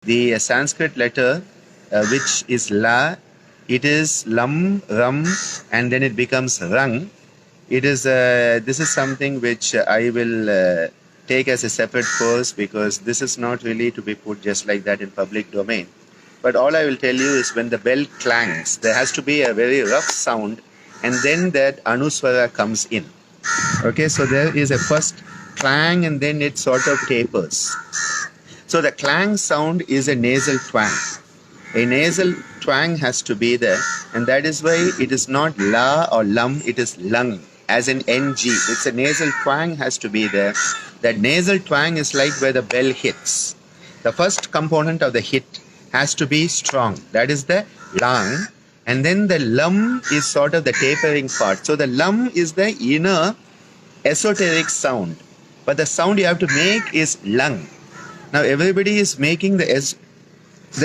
The Sanskrit letter, which is La, it is lam, ram, and then it becomes rang. It is this is something which I will take as a separate course, because this is not really to be put just like that in public domain. But all I will tell you is, when the bell clangs, there has to be a very rough sound, and then that anuswara comes in. Okay, so there is a first clang, and then it sort of tapers. So the clang sound is a nasal twang. A nasal twang has to be there, and that is why it is not la or lam, it is lung, as in ng. It's a nasal twang has to be there. That nasal twang is like where the bell hits. The first component of the hit has to be strong. That is the lang. And then the lam is sort of the tapering part. So the lam is the inner esoteric sound. But the sound you have to make is lung. Now everybody is making the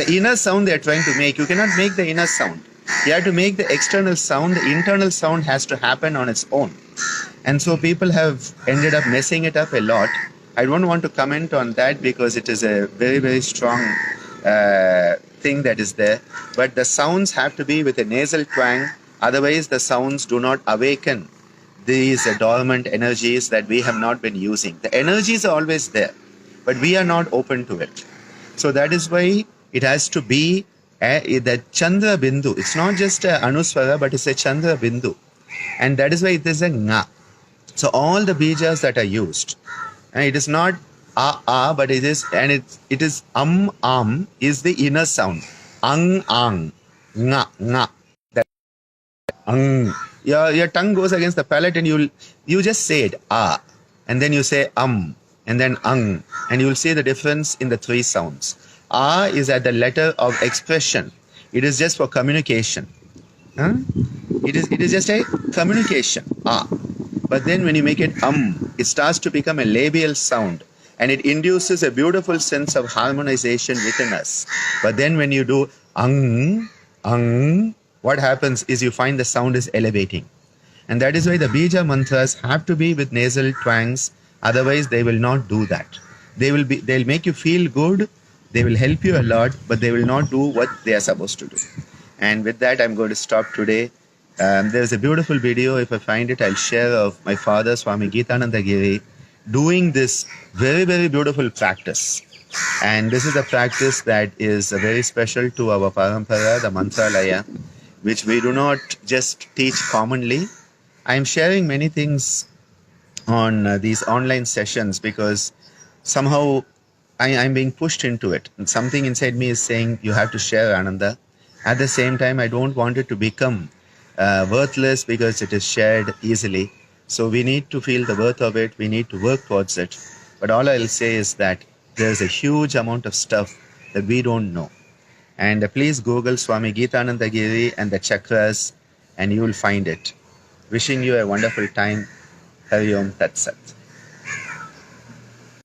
inner sound they are trying to make. You cannot make the inner sound. You have to make the external sound. The internal sound has to happen on its own. And so people have ended up messing it up a lot. I don't want to comment on that, because it is a very, very strong thing that is there. But the sounds have to be with a nasal twang. Otherwise the sounds do not awaken these dormant energies that we have not been using. The energies are always there, but we are not open to it. So that is why it has to be the Chandra Bindu. It's not just a Anuswara, but it's a Chandra Bindu. And that is why it is a Nga. So all the bijas that are used, and it is not but it is, and it is is the inner sound. Ang, nga, nga. That your tongue goes against the palate, and you just say it, and then you say and then ang, and you will see the difference in the three sounds. Is at the letter of expression. It is just for communication. It is just a communication. But then when you make it it starts to become a labial sound, and it induces a beautiful sense of harmonization within us. But then when you do ang, what happens is you find the sound is elevating. And that is why the bija mantras have to be with nasal twangs. Otherwise they will not do that. They'll make you feel good. They will help you a lot, but they will not do what they are supposed to do. And with that, I'm going to stop today. There's a beautiful video, if I find it, I'll share, of my father, Swami Geetananda Giri, doing this very, very beautiful practice. And this is a practice that is very special to our parampara, the mantralaya, which we do not just teach commonly. I'm sharing many things on these online sessions because somehow I'm being pushed into it. And something inside me is saying, you have to share Ananda. At the same time, I don't want it to become worthless because it is shared easily. So we need to feel the worth of it. We need to work towards it. But all I'll say is that there's a huge amount of stuff that we don't know. And please Google Swami Geetananda Giri and the chakras, and you will find it. Wishing you a wonderful time. Hari Om Tat Sat.